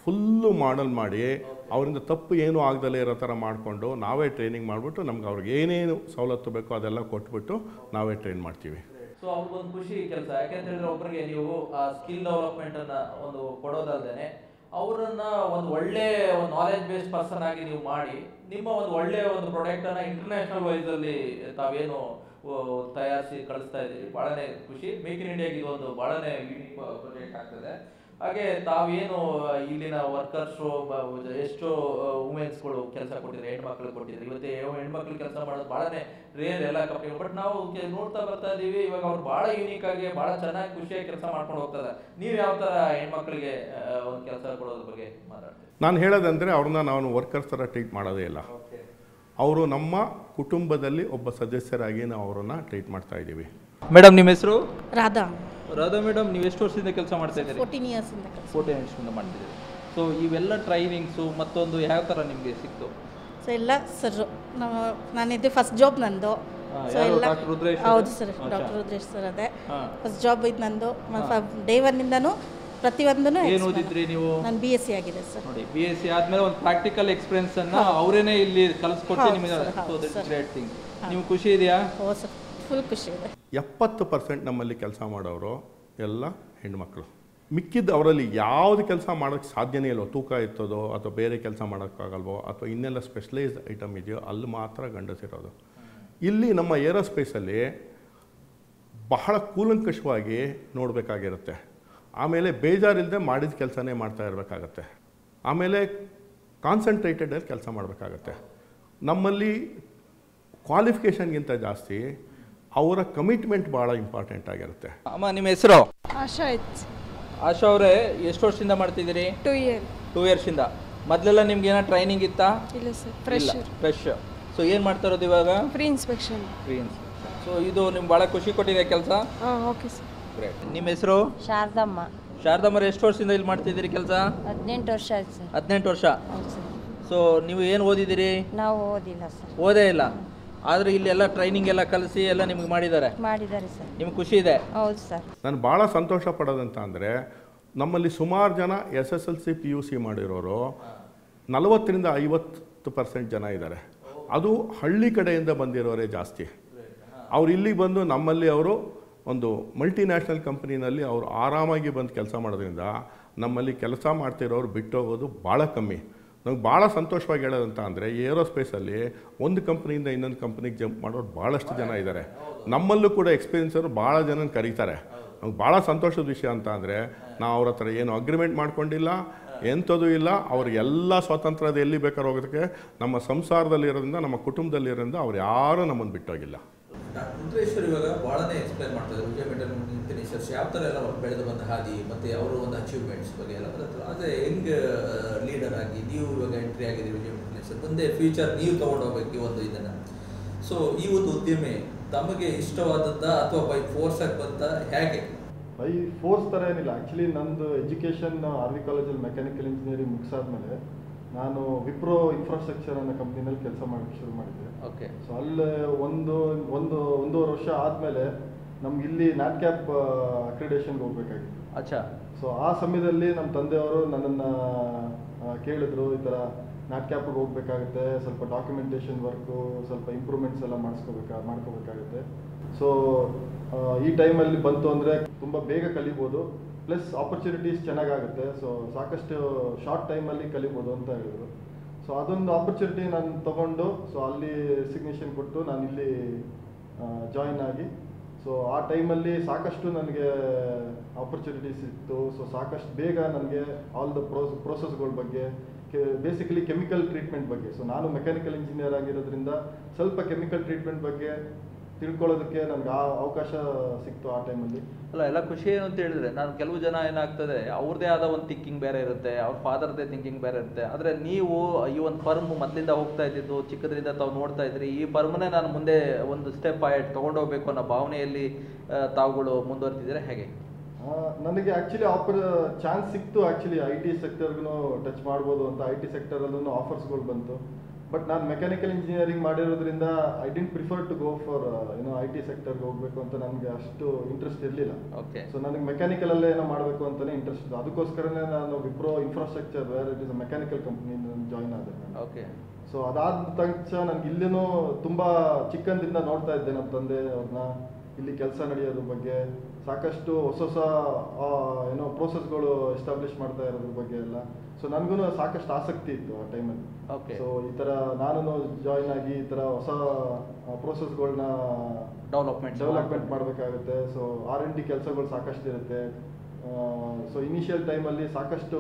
ಫುಲ್ಲು ಮಾಡಲ್ ಮಾಡಿ, ಅವರಿಂದ ತಪ್ಪು ಏನೂ ಆಗದಲ್ಲೇ ಇರೋ ಥರ ಮಾಡಿಕೊಂಡು ನಾವೇ ಟ್ರೈನಿಂಗ್ ಮಾಡಿಬಿಟ್ಟು ನಮ್ಗೆ ಅವ್ರಿಗೆ ಏನೇನು ಸವಲತ್ತು ಬೇಕೋ ಅದೆಲ್ಲ ಕೊಟ್ಬಿಟ್ಟು ನಾವೇ ಟ್ರೈನ್ ಮಾಡ್ತೀವಿ. ಸೊ ಅವ್ರಿಗೊಂದು ಖುಷಿ ಕೆಲಸ. ಯಾಕೆಂತ ಹೇಳಿದ್ರೆ ಒಬ್ಬರಿಗೆ ನೀವು ಆ ಸ್ಕಿಲ್ ಡೆವಲಪ್ಮೆಂಟನ್ನು ಒಂದು ಕೊಡೋದಲ್ಲದೆ ಅವರನ್ನು ಒಂದು ಒಳ್ಳೆ ಒಂದು ನಾಲೆಜ್ ಬೇಸ್ಡ್ ಪರ್ಸನ್ ಆಗಿ ನೀವು ಮಾಡಿ ನಿಮ್ಮ ಒಂದು ಒಳ್ಳೆಯ ಒಂದು ಪ್ರಾಡಕ್ಟನ್ನು ಇಂಟರ್ನ್ಯಾಷನಲ್ ವೈಸಲ್ಲಿ ತಾವೇನು ತಯಾರಿಸಿ ಕಳಿಸ್ತಾ ಇದ್ದೀರಿ. ಭಾಳನೇ ಖುಷಿ. ಮೇಕ್ ಇನ್ ಇಂಡಿಯಾಗೆ ಇದೊಂದು ಭಾಳನೇ ಯೂನಿಕ್ ಪ್ರಾಜೆಕ್ಟ್ ಆಗ್ತದೆ. ಹಾಗೆ ತಾವೇನು ಇಲ್ಲಿನ ವರ್ಕರ್ಸು ಎಷ್ಟೋ ವುಮೆನ್ಸ್ಗಳು ಕೆಲಸ ಕೊಟ್ಟಿದ್ದಾರೆ, ಹೆಣ್ಮಕ್ಳು ಕೊಟ್ಟಿದ್ದಾರೆ. ಇವತ್ತೇ ಹೆಣ್ಮಕ್ಳು ಕೆಲಸ ಮಾಡೋದು ಭಾಳನೇ ರೇರ್ ಎಲ್ಲ ಕಂಪ್ನಿಗಳು. ಬಟ್ ನಾವು ನೋಡ್ತಾ ಬರ್ತಾ ಇದ್ದೀವಿ, ಇವಾಗ ಅವ್ರು ಭಾಳ ಯೂನಿಕ್ ಆಗಿ ಭಾಳ ಚೆನ್ನಾಗಿ ಖುಷಿಯಾಗಿ ಕೆಲಸ ಮಾಡ್ಕೊಂಡು ಹೋಗ್ತಾರೆ. ನೀವು ಯಾವ ಥರ ಹೆಣ್ಮಕ್ಳಿಗೆ ಒಂದು ಕೆಲಸ ಕೊಡೋದ್ರ ಬಗ್ಗೆ ಮಾತಾಡ್ತೀವಿ? ನಾನು ಹೇಳೋದಂದರೆ ಅವ್ರನ್ನ ನಾವು ವರ್ಕರ್ಸ್ ಥರ ಟ್ರೀಟ್ ಮಾಡೋದೇ ಇಲ್ಲ. ಅವರು ನಮ್ಮ ಕುಟುಂಬದಲ್ಲಿ ಒಬ್ಬ ಸದಸ್ಯರಾಗಿ ನಾವು ಅವರನ್ನು ಟ್ರೀಟ್ ಮಾಡ್ತಾ ಇದ್ದೀವಿ. ಮೇಡಮ್ ನಿಮ್ಮ ಹೆಸರು? ರಾಧಾ. ರಾಧಾ ಮೇಡಮ್, ನೀವು ಎಷ್ಟು ವರ್ಷದಿಂದ ಕೆಲಸ ಮಾಡ್ತಾ ಇದ್ದೀರಿ? 14 ಇಯರ್ಸಿಂದ. 14 ವರ್ಷದಿಂದ ಮಾಡ್ತಿದ್ದೀರಿ. ಸೊ ಇವೆಲ್ಲ ಟ್ರೈನಿಂಗ್ಸು ಮತ್ತೊಂದು ಯಾವ ಥರ ನಿಮಗೆ ಸಿಕ್ತು? ಸೊ ಎಲ್ಲ ಸರ್ ನಾನಿದ್ದು ಫಸ್ಟ್ ಜಾಬ್ ನಂದು. ಸೊ ಎಲ್ಲ ಹೌದು ಸರ್, ಡಾಕ್ಟರ್ ರುದ್ರೇಶ್ ಸರ್ ಅದೇ ಫಸ್ಟ್ ಜಾಬ್ ಇದು ನಂದು. ಡೇ ಒನ್ನಿಂದನೂ ಪ್ರತಿಯೊಂದನ್ನು. ಏನು ಓದಿದ್ರಿ ನೀವು? ನಾನು BSc ಆಗಿದೆ ಸರ್. ನೋಡಿ, BSc ಆದ್ಮೇಲೆ ಒಂದು ಪ್ರಾಕ್ಟಿಕಲ್ ಎಕ್ಸ್ಪೀರಿಯನ್ಸ್ ಅನ್ನ ಅವರೇನೆ ಇಲ್ಲಿ ಕಲಿಸ್ಕೊಟ್ಟು ನಿಮಗೆ. Great thing. ನಿಮ್ಗೆ ಖುಷಿ ಇದೆಯಾ? ಹೌದು ಸರ್, ಫುಲ್ ಖುಷಿ ಇದೆ. 70% ನಮ್ಮಲ್ಲಿ ಕೆಲಸ ಮಾಡೋರು ಎಲ್ಲ ಹೆಣ್ಮಕ್ಳು. ಮಿಕ್ಕಿದ್ದು ಅವರಲ್ಲಿ ಯಾವುದು ಕೆಲಸ ಮಾಡೋಕ್ಕೆ ಸಾಧ್ಯನೇ ಇಲ್ವೋ, ತೂಕ ಎತ್ತೋದೋ ಅಥವಾ ಬೇರೆ ಕೆಲಸ ಮಾಡೋಕ್ಕಾಗಲ್ವೋ ಅಥವಾ ಇನ್ನೆಲ್ಲ ಸ್ಪೆಷಲೈಸ್ಡ್ ಐಟಮ್ ಇದೆಯೋ ಅಲ್ಲಿ ಮಾತ್ರ ಗಂಡಸಿರೋದು. ಇಲ್ಲಿ ನಮ್ಮ ಏರೋಸ್ಪೇಸಲ್ಲಿ ಬಹಳ ಕೂಲಂಕಷವಾಗಿ ನೋಡಬೇಕಾಗಿರುತ್ತೆ. ಆಮೇಲೆ ಬೇಜಾರಿಲ್ಲದೆ ಮಾಡಿದ ಕೆಲಸನೇ ಮಾಡ್ತಾ ಇರಬೇಕಾಗತ್ತೆ. ಆಮೇಲೆ ಕಾನ್ಸಂಟ್ರೇಟೆಡಲ್ಲಿ ಕೆಲಸ ಮಾಡಬೇಕಾಗತ್ತೆ. ನಮ್ಮಲ್ಲಿ ಕ್ವಾಲಿಫಿಕೇಷನ್ಗಿಂತ ಜಾಸ್ತಿ ಅವರ ಕಮಿಟ್ಮೆಂಟ್ ಭಾಳ ಇಂಪಾರ್ಟೆಂಟ್ ಆಗಿರುತ್ತೆ. ಅಮ್ಮ ನಿಮ್ಮ ಹೆಸರು? ಆಶಾ ಇತ್ತು. ಆಶಾ ಅವರೇ, ಎಷ್ಟು ವರ್ಷದಿಂದ ಮಾಡ್ತಿದ್ದೀರಿ? 2 years. 2 yearsಯಿಂದ. ಮೊದಲೆಲ್ಲ ನಿಮ್ಗೆ ಏನೋ ಟ್ರೈನಿಂಗ್ ಇತ್ತಾ? ಇಲ್ಲ ಸರ್, ಫ್ರೆಶರ್. ಫ್ರೆಶ್. ಸೊ ಏನು ಮಾಡ್ತಾ ಇರೋದು ಇವಾಗ? Free inspection. Free inspection. So ಇದು ನಿಮ್ಗೆ ಭಾಳ ಖುಷಿ ಕೊಟ್ಟಿದೆ ಕೆಲಸ? ಹಾಂ, ಓಕೆ ಸರ್. ಗ್ರೇಟ್. ನಿಮ್ಮ ಹೆಸರು? ಶಾರದಮ್ಮ. ಶಾರದಮ್ಮರು ಎಷ್ಟು ವರ್ಷದಿಂದ ಇಲ್ಲಿ ಮಾಡ್ತಿದ್ದೀರಿ ಕೆಲಸ? 18 ವರ್ಷ ಆಯ್ತು ಸರ್. 18 ವರ್ಷ. ಹೌದು ಸರ್. ಸೊ ನೀವು ಏನು ಓದಿದ್ದೀರಿ? ನಾವು ಓದಿಲ್ಲ ಸರ್. ಓದೇ ಇಲ್ಲ, ಆದರೆ ಇಲ್ಲಿ ಎಲ್ಲ ಟ್ರೈನಿಂಗ್ ಎಲ್ಲ ಕಲಿಸಿ ಎಲ್ಲ ನಿಮ್ಗೆ ಮಾಡಿದ್ದಾರೆ ಸರ್. ನಿಮ್ಗೆ ಖುಷಿ ಇದೆ? ಹೌದು ಸರ್. ನಾನು ಭಾಳ ಸಂತೋಷ ಪಡೋದಂತ ಅಂದರೆ ನಮ್ಮಲ್ಲಿ ಸುಮಾರು ಜನ SSLC PUC ಮಾಡಿರೋರು 40ರಿಂದ 50% ಜನ ಇದ್ದಾರೆ. ಅದು ಹಳ್ಳಿ ಕಡೆಯಿಂದ ಬಂದಿರೋರೇ ಜಾಸ್ತಿ. ಅವ್ರು ಇಲ್ಲಿಗೆ ಬಂದು ನಮ್ಮಲ್ಲಿ ಅವರು ಒಂದು ಮಲ್ಟಿನ್ಯಾಷನಲ್ ಕಂಪ್ನಿನಲ್ಲಿ ಅವರು ಆರಾಮಾಗಿ ಬಂದು ಕೆಲಸ ಮಾಡೋದ್ರಿಂದ ನಮ್ಮಲ್ಲಿ ಕೆಲಸ ಮಾಡ್ತಿರೋರು ಬಿಟ್ಟೋಗೋದು ಭಾಳ ಕಮ್ಮಿ. ನಮ್ಗೆ ಭಾಳ ಸಂತೋಷವಾಗಿ ಹೇಳೋದಂತ ಅಂದರೆ ಏರೋಸ್ಪೇಸಲ್ಲಿ ಒಂದು ಕಂಪ್ನಿಯಿಂದ ಇನ್ನೊಂದು ಕಂಪ್ನಿಗೆ ಜಂಪ್ ಮಾಡೋರು ಭಾಳಷ್ಟು ಜನ ಇದ್ದಾರೆ. ನಮ್ಮಲ್ಲೂ ಕೂಡ ಎಕ್ಸ್ಪೀರಿಯನ್ಸರು ಭಾಳ ಜನ ಕರೀತಾರೆ. ನಮ್ಗೆ ಭಾಳ ಸಂತೋಷದ ವಿಷಯ ಅಂತ ಅಂದರೆ ನಾವು ಅವ್ರ ಹತ್ರ ಏನು ಅಗ್ರಿಮೆಂಟ್ ಮಾಡ್ಕೊಂಡಿಲ್ಲ, ಎಂಥದ್ದು ಇಲ್ಲ. ಅವ್ರಿಗೆಲ್ಲ ಸ್ವಾತಂತ್ರ್ಯದ ಎಲ್ಲಿ ಬೇಕಾದ್ರೂ ಹೋಗೋದಕ್ಕೆ ನಮ್ಮ ಸಂಸಾರದಲ್ಲಿರೋದ್ರಿಂದ, ನಮ್ಮ ಕುಟುಂಬದಲ್ಲಿರೋದ್ರಿಂದ ಅವ್ರು ಯಾರೂ ನಮ್ಮನ್ನು ಬಿಟ್ಟೋಗಿಲ್ಲ. ರುದ್ರೇಶ್ವರ್ ಇವಾಗ ಭಾಳನೇ ಎಕ್ಸ್ಪ್ಲೈನ್ ಮಾಡ್ತಾರೆ ವಿಜಯ ಮೆಟಲ್ ಫಿನಿಷರ್ಸ್ ಯಾವ ಥರ ಎಲ್ಲ ಬೆಳೆದು ಬಂದ ಹಾದಿ ಮತ್ತು ಅವರು ಒಂದು ಅಚೀವ್ಮೆಂಟ್ಸ್ ಬಗ್ಗೆ ಎಲ್ಲ ಬರುತ್ತೆ. ಆದರೆ ಹೆಂಗ್ ಲೀಡರ್ ಆಗಿ ನೀವು ಇವಾಗ ಎಂಟ್ರಿ ಆಗಿದ್ದೀರಿ ವಿಜಯ ಮೆಟಲ್ ಫಿನಿಷರ್, ಮುಂದೆ ಫ್ಯೂಚರ್ ನೀವು ತೊಗೊಂಡೋಗ್ಬೇಕು ಈ ಒಂದು ಇದನ್ನು. ಸೊ ಈ ಒಂದು ಉದ್ಯಮೆ ತಮಗೆ ಇಷ್ಟವಾದದ್ದ ಅಥವಾ ಬೈ ಫೋರ್ಸ್ ಆಗಿ ಬಂತ? ಹೇಗೆ? ಬೈ ಫೋರ್ಸ್ ಥರ ಏನಿಲ್ಲ. ಆ್ಯಕ್ಚುಲಿ ನಂದು ಎಜುಕೇಷನ್ RV ಕಾಲೇಜಲ್ಲಿ ಮೆಕ್ಯಾನಿಕಲ್ ಇಂಜಿನಿಯರಿಂಗ್ ಮುಗಿಸಾದ್ಮೇಲೆ ನಾನು ವಿಪ್ರೋ ಇನ್ಫ್ರಾಸ್ಟ್ರಕ್ಚರ್ ಅನ್ನೋ ಕಂಪ್ನಿನಲ್ಲಿ ಕೆಲಸ ಮಾಡೋಕ್ಕೆ ಶುರು ಮಾಡಿದ್ದೆ. ಓಕೆ. ಸೊ ಅಲ್ಲೇ ಒಂದೂವರೆ ವರ್ಷ ಆದಮೇಲೆ ನಮ್ಗೆ ಇಲ್ಲಿ NADCAP ಅಕ್ರಿಡೇಷನ್ಗೆ ಹೋಗ್ಬೇಕಾಗಿತ್ತು. ಅಚ್ಚಾ. ಸೊ ಆ ಸಮಯದಲ್ಲಿ ನಮ್ಮ ತಂದೆಯವರು ನನ್ನನ್ನು ಕೇಳಿದ್ರು, ಈ ಥರ NADCAPಗೆ ಹೋಗ್ಬೇಕಾಗುತ್ತೆ, ಸ್ವಲ್ಪ ಡಾಕ್ಯುಮೆಂಟೇಷನ್ ವರ್ಕು, ಸ್ವಲ್ಪ ಇಂಪ್ರೂವ್ಮೆಂಟ್ಸ್ ಎಲ್ಲ ಮಾಡ್ಕೋಬೇಕಾಗುತ್ತೆ. ಸೊ ಈ ಟೈಮಲ್ಲಿ ಬಂತು ಅಂದರೆ ತುಂಬ ಬೇಗ ಕಲಿಬೋದು, ಪ್ಲಸ್ ಆಪರ್ಚುನಿಟೀಸ್ ಚೆನ್ನಾಗಾಗುತ್ತೆ. ಸೊ ಸಾಕಷ್ಟು ಶಾರ್ಟ್ ಟೈಮಲ್ಲಿ ಕಲಿಬೋದು ಅಂತ ಹೇಳಿದರು. ಸೊ ಅದೊಂದು ಆಪರ್ಚುನಿಟಿ ನಾನು ತೊಗೊಂಡು ಸೊ ಅಲ್ಲಿ ರೆಸಿಗ್ನೇಷನ್ ಕೊಟ್ಟು ನಾನು ಇಲ್ಲಿ ಜಾಯಿನ್ ಆಗಿ ಸೊ ಆ ಟೈಮಲ್ಲಿ ಸಾಕಷ್ಟು ನನಗೆ ಆಪರ್ಚುನಿಟೀಸ್ ಇತ್ತು. ಸೊ ಸಾಕಷ್ಟು ಬೇಗ ನನಗೆ ಆಲ್ ದ ಪ್ರೋಸೆಸ್ಗಳ ಬಗ್ಗೆ, ಬೇಸಿಕಲಿ ಕೆಮಿಕಲ್ ಟ್ರೀಟ್ಮೆಂಟ್ ಬಗ್ಗೆ. ಸೊ ನಾನು ಮೆಕ್ಯಾನಿಕಲ್ ಇಂಜಿನಿಯರ್ ಆಗಿರೋದ್ರಿಂದ ಸ್ವಲ್ಪ ಕೆಮಿಕಲ್ ಟ್ರೀಟ್ಮೆಂಟ್ ಬಗ್ಗೆ ತಿಳ್ಕೊಳ್ಳೋದಕ್ಕೆ ನನಗೆ ಆ ಅವಕಾಶ ಸಿಕ್ತು ಆ ಟೈಮಲ್ಲಿ. ಅಲ್ಲ, ಎಲ್ಲ ಖುಷಿ ಏನು ಅಂತ ಹೇಳಿದ್ರೆ, ನಾನು ಕೆಲವು ಜನ ಏನಾಗ್ತದೆ ಅವ್ರದ್ದೇ ಆದ ಒಂದು ಥಿಂಕಿಂಗ್ ಬೇರೆ ಇರುತ್ತೆ, ಅವ್ರ ಫಾದರ್ದೇ ಥಿಂಕಿಂಗ್ ಬೇರೆ ಇರುತ್ತೆ. ಆದರೆ ನೀವು ಈ ಒಂದು ಫರ್ಮ್ ಮೊದಲಿಂದ ಹೋಗ್ತಾ ಇದ್ದಿದ್ದು, ಚಿಕ್ಕದ್ರಿಂದ ತಾವು ನೋಡ್ತಾ ಇದ್ರಿ, ಈ ಫರ್ಮ್ನೇ ನಾನು ಮುಂದೆ ಒಂದು ಸ್ಟೆಪ್ ತೊಗೊಂಡೋಗ್ಬೇಕು ಅನ್ನೋ ಭಾವನೆಯಲ್ಲಿ ತಾವುಗಳು ಮುಂದುವರ್ತಿದ್ದೀರಾ ಹೇಗೆ? ನನಗೆ ಆ್ಯಕ್ಚುಲಿ ಚಾನ್ಸ್ ಸಿಕ್ತು. ಆ್ಯಕ್ಚುಲಿ IT ಸೆಕ್ಟರ್ಗೂ ಟಚ್ ಮಾಡ್ಬೋದು ಅಂತ IT ಸೆಕ್ಟರಲ್ಲೂ ಆಫರ್ಸ್ಗಳು ಬಂತು. ಬಟ್ ನಾನು ಮೆಕ್ಯಾನಿಕಲ್ ಇಂಜಿನಿಯರಿಂಗ್ ಮಾಡಿರೋದ್ರಿಂದ I didn't prefer to go for IT ಸೆಕ್ಟರ್ಗೆ ಹೋಗಬೇಕು ಅಂತ ನನಗೆ ಅಷ್ಟು ಇಂಟ್ರೆಸ್ಟ್ ಇರಲಿಲ್ಲ. ಓಕೆ. ಸೊ ನನಗೆ ಮೆಕ್ಯಾನಿಕಲಲ್ಲೇ ಏನೋ ಮಾಡಬೇಕು ಅಂತಲೇ ಇಂಟ್ರೆಸ್ಟ್ ಇತ್ತು. ಅದಕ್ಕೋಸ್ಕರನೇ ನಾನು Wipro infrastructure where it is a mechanical company join ಆದೆ. ಓಕೆ. ಸೊ ಅದಾದ ತಕ್ಷಣ ನನಗೆ ಇಲ್ಲಿನೂ ತುಂಬ ಚಿಕ್ಕಂದಿಂದ ನೋಡ್ತಾ ಇದ್ದೆ ನಮ್ಮ ತಂದೆ ಅವ್ರನ್ನ. ಇಲ್ಲಿ ಕೆಲಸ ನಡೆಯೋದ್ರ ಬಗ್ಗೆ, ಸಾಕಷ್ಟು ಹೊಸ ಏನೋ ಪ್ರೋಸೆಸ್ಗಳು ಎಸ್ಟಾಬ್ಲಿಷ್ ಮಾಡ್ತಾ ಇರೋದ್ರ ಬಗ್ಗೆ ಎಲ್ಲ. ಸೊ ನನಗೂ ಸಾಕಷ್ಟು ಆಸಕ್ತಿ ಇತ್ತು ಆ ಟೈಮಲ್ಲಿ. ಸೊ ಈ ಥರ ನಾನು ಜಾಯ್ನ್ ಆಗಿ ಈ ಥರ ಹೊಸ ಪ್ರೋಸೆಸ್ಗಳನ್ನ ಡೆವಲಪ್ಮೆಂಟ್ ಮಾಡಬೇಕಾಗುತ್ತೆ. ಸೊ R&D ಕೆಲಸಗಳು ಸಾಕಷ್ಟು ಇರುತ್ತೆ. ಸೊ ಇನಿಷಿಯಲ್ ಟೈಮಲ್ಲಿ ಸಾಕಷ್ಟು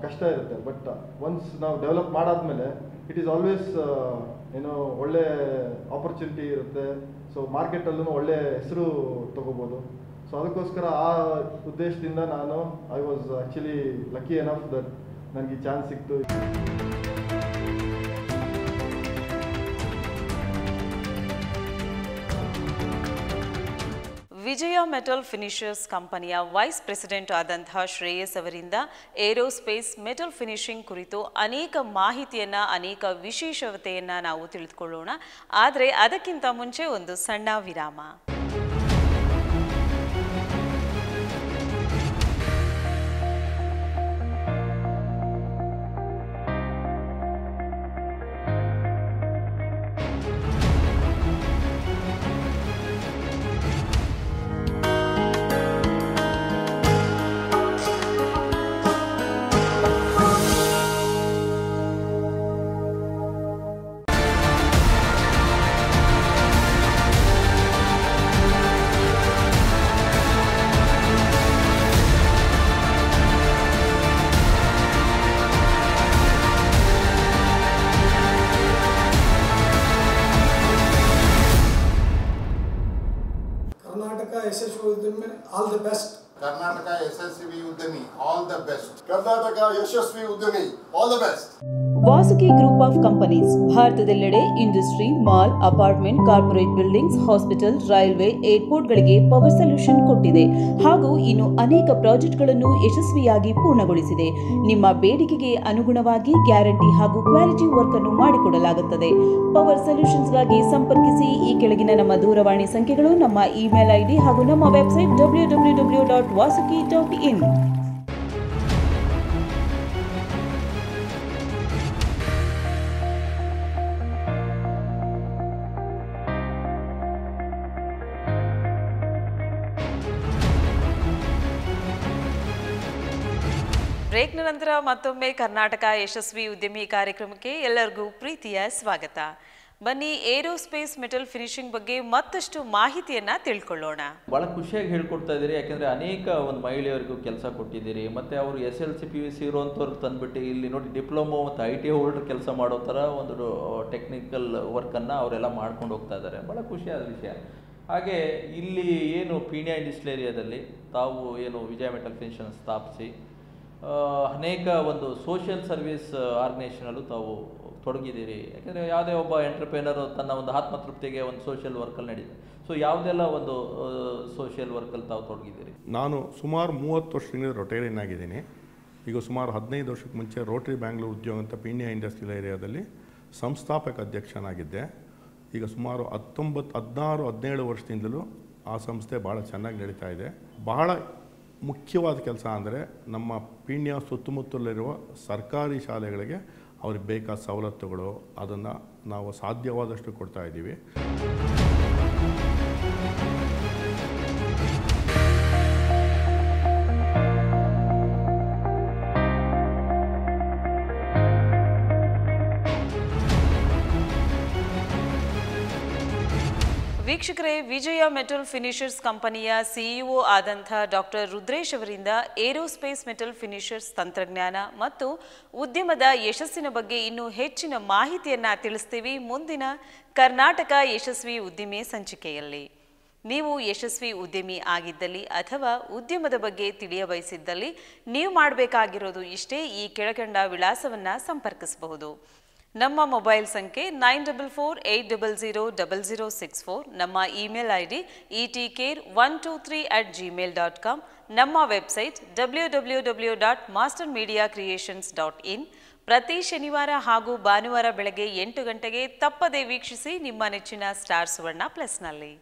ಕಷ್ಟ ಇರುತ್ತೆ. ಬಟ್ ಒನ್ಸ್ ನಾವು ಡೆವಲಪ್ ಮಾಡಾದ್ಮೇಲೆ ಇಟ್ ಈಸ್ ಆಲ್ವೇಸ್ ಏನೋ ಒಳ್ಳೆ ಆಪರ್ಚುನಿಟಿ ಇರುತ್ತೆ. ಸೊ ಮಾರ್ಕೆಟಲ್ಲೂ ಒಳ್ಳೆ ಹೆಸರು ತಗೋಬೋದು. ಸೊ ಅದಕ್ಕೋಸ್ಕರ ಆ ಉದ್ದೇಶದಿಂದ ನಾನು I was actually lucky enough that ನನಗೆ ಈ ಚಾನ್ಸ್ ಸಿಕ್ತು. ವಿಜಯ ಮೆಟಲ್ ಫಿನಿಷರ್ಸ್ ಕಂಪನಿಯ ವೈಸ್ ಪ್ರೆಸಿಡೆಂಟ್ ಆದಂತಹ ಶ್ರೇಯಸ್ ಅವರಿಂದ ಏರೋಸ್ಪೇಸ್ ಮೆಟಲ್ ಫಿನಿಶಿಂಗ್ ಕುರಿತು ಅನೇಕ ಮಾಹಿತಿಯನ್ನು, ಅನೇಕ ವಿಶೇಷತೆಯನ್ನು ನಾವು ತಿಳಿದುಕೊಳ್ಳೋಣ. ಆದರೆ ಅದಕ್ಕಿಂತ ಮುಂಚೆ ಒಂದು ಸಣ್ಣ ವಿರಾಮ. All the best. Karnataka SSV Udyami, all the best. Karnataka Yashasvi Udyami, all the best. Vasuki group of companies ಭಾರತದೆಲ್ಲೆಡೆ industry, mall, apartment, corporate buildings, hospital, railway, ಏರ್ಪೋರ್ಟ್ಗಳಿಗೆ ಪವರ್ ಸೊಲ್ಯೂಷನ್ ಕೊಟ್ಟಿದೆ ಹಾಗೂ ಇನ್ನು ಅನೇಕ ಪ್ರಾಜೆಕ್ಟ್ಗಳನ್ನು ಯಶಸ್ವಿಯಾಗಿ ಪೂರ್ಣಗೊಳಿಸಿದೆ. ನಿಮ್ಮ ಬೇಡಿಕೆಗೆ ಅನುಗುಣವಾಗಿ ಗ್ಯಾರಂಟಿ ಹಾಗೂ ಕ್ವಾಲಿಟಿ ವರ್ಕ್ ಅನ್ನು ಮಾಡಿಕೊಡಲಾಗುತ್ತದೆ. ಪವರ್ ಸೊಲ್ಯೂಷನ್ಸ್ಗಾಗಿ ಸಂಪರ್ಕಿಸಿ. ಈ ಕೆಳಗಿನ ನಮ್ಮ ದೂರವಾಣಿ ಸಂಖ್ಯೆಗಳು, ನಮ್ಮ ಇಮೇಲ್ ID ಹಾಗೂ ನಮ್ಮ ವೆಬ್ಸೈಟ್ www.vasuki.in. ಬ್ರೇಕ್ನ ನಂತರ ಮತ್ತೊಮ್ಮೆ ಕರ್ನಾಟಕ ಯಶಸ್ವಿ ಉದ್ಯಮಿ ಕಾರ್ಯಕ್ರಮಕ್ಕೆ ಎಲ್ಲರಿಗೂ ಪ್ರೀತಿಯ ಸ್ವಾಗತ. ಬನ್ನಿ, ಏರೋಸ್ಪೇಸ್ ಮೆಟಲ್ ಫಿನಿಶಿಂಗ್ ಬಗ್ಗೆ ಮತ್ತಷ್ಟು ಮಾಹಿತಿಯನ್ನು ತಿಳ್ಕೊಳ್ಳೋಣ. ಭಾಳ ಖುಷಿಯಾಗಿ ಹೇಳ್ಕೊಡ್ತಾ ಇದ್ದೀರಿ. ಯಾಕೆಂದರೆ ಅನೇಕ ಒಂದು ಮಹಿಳೆಯರಿಗೂ ಕೆಲಸ ಕೊಟ್ಟಿದ್ದೀರಿ. ಮತ್ತು ಅವರು SLC PUC ಇರುವಂಥವ್ರಿಗೆ ತಂದುಬಿಟ್ಟು ಇಲ್ಲಿ ನೋಡಿ ಡಿಪ್ಲೊಮೊ ಮತ್ತು IT ಹೋಲ್ಡರ್ ಕೆಲಸ ಮಾಡೋ ಥರ ಒಂದು ಟೆಕ್ನಿಕಲ್ ವರ್ಕನ್ನು ಅವರೆಲ್ಲ ಮಾಡ್ಕೊಂಡು ಹೋಗ್ತಾ ಇದ್ದಾರೆ. ಭಾಳ ಖುಷಿಯಾದ ವಿಷಯ. ಹಾಗೆ ಇಲ್ಲಿ ಏನು ಪೀಣ್ಯ ಇಂಡಸ್ಟ್ರಿಯಲ್ ಏರಿಯಾದಲ್ಲಿ ತಾವು ಏನು ವಿಜಯ ಮೆಟಲ್ ಫಿನಿಷನ್ ಸ್ಥಾಪಿಸಿ ಅನೇಕ ಒಂದು ಸೋಷಿಯಲ್ ಸರ್ವಿಸ್ ಆರ್ಗನೈಸೇಷನಲ್ಲೂ ತಾವು ತೊಡಗಿದ್ದೀರಿ. ಯಾಕೆಂದರೆ ಯಾವುದೇ ಒಬ್ಬ ಎಂಟರ್ಪ್ರಿನರು ತನ್ನ ಒಂದು ಆತ್ಮತೃಪ್ತಿಗೆ ಒಂದು ಸೋಷಿಯಲ್ ವರ್ಕಲ್ಲಿ ನಡೀತಾರೆ. ಸೊ ಯಾವುದೆಲ್ಲ ಒಂದು ಸೋಷಿಯಲ್ ವರ್ಕಲ್ಲಿ ತಾವು ತೊಡಗಿದ್ದೀರಿ? ನಾನು ಸುಮಾರು 30 ವರ್ಷದಿಂದ ರೊಟೇರಿಯನ್ ಆಗಿದ್ದೀನಿ. ಈಗ ಸುಮಾರು 15 ವರ್ಷಕ್ಕೆ ಮುಂಚೆ ರೋಟರಿ ಬ್ಯಾಂಗ್ಳೂರ್ ಉದ್ಯೋಗ ಅಂತ ಪೀಣ್ಯ ಇಂಡಸ್ಟ್ರಿಯಲ್ ಏರಿಯಾದಲ್ಲಿ ಸಂಸ್ಥಾಪಕ ಅಧ್ಯಕ್ಷನಾಗಿದ್ದೆ. ಈಗ ಸುಮಾರು 16-17 ವರ್ಷದಿಂದಲೂ ಆ ಸಂಸ್ಥೆ ಭಾಳ ಚೆನ್ನಾಗಿ ನಡೀತಾ ಇದೆ. ಬಹಳ ಮುಖ್ಯವಾದ ಕೆಲಸ ಅಂದರೆ ನಮ್ಮ ಪೀಣ್ಯ ಸುತ್ತಮುತ್ತಲಿರುವ ಸರ್ಕಾರಿ ಶಾಲೆಗಳಿಗೆ ಅವ್ರಿಗೆ ಬೇಕಾದ ಸವಲತ್ತುಗಳು ಅದನ್ನು ನಾವು ಸಾಧ್ಯವಾದಷ್ಟು ಕೊಡ್ತಾ ಇದ್ದೀವಿ. ವೀಕ್ಷಕರೇ, ವಿಜಯ ಮೆಟಲ್ ಫಿನಿಷರ್ಸ್ ಕಂಪನಿಯ CEO ಆದಂಥ ಡಾಕ್ಟರ್ ರುದ್ರೇಶ್ ಅವರಿಂದ ಏರೋಸ್ಪೇಸ್ ಮೆಟಲ್ ಫಿನಿಷರ್ಸ್ ತಂತ್ರಜ್ಞಾನ ಮತ್ತು ಉದ್ಯಮದ ಯಶಸ್ಸಿನ ಬಗ್ಗೆ ಇನ್ನೂ ಹೆಚ್ಚಿನ ಮಾಹಿತಿಯನ್ನು ತಿಳಿಸ್ತೀವಿ ಮುಂದಿನ ಕರ್ನಾಟಕ ಯಶಸ್ವಿ ಉದ್ಯಮಿ ಸಂಚಿಕೆಯಲ್ಲಿ. ನೀವು ಯಶಸ್ವಿ ಉದ್ಯಮಿ ಆಗಿದ್ದಲ್ಲಿ ಅಥವಾ ಉದ್ಯಮದ ಬಗ್ಗೆ ತಿಳಿಯಬಯಸಿದ್ದಲ್ಲಿ ನೀವು ಮಾಡಬೇಕಾಗಿರೋದು ಇಷ್ಟೇ. ಈ ಕೆಳಕಂಡ ವಿಳಾಸವನ್ನು ಸಂಪರ್ಕಿಸಬಹುದು. ನಮ್ಮ ಮೊಬೈಲ್ ಸಂಖ್ಯೆ 9448000064, ನಮ್ಮ ಇಮೇಲ್ ID etcare123@gmail.com, ನಮ್ಮ ವೆಬ್ಸೈಟ್ www.mastermediacreations.in. ಪ್ರತಿ ಶನಿವಾರ ಹಾಗೂ ಭಾನುವಾರ ಬೆಳಗ್ಗೆ 8 ಗಂಟೆಗೆ ತಪ್ಪದೇ ವೀಕ್ಷಿಸಿ ನಿಮ್ಮ ನೆಚ್ಚಿನ ಸ್ಟಾರ್ ಸುವರ್ಣ ಪ್ಲಸ್ನಲ್ಲಿ.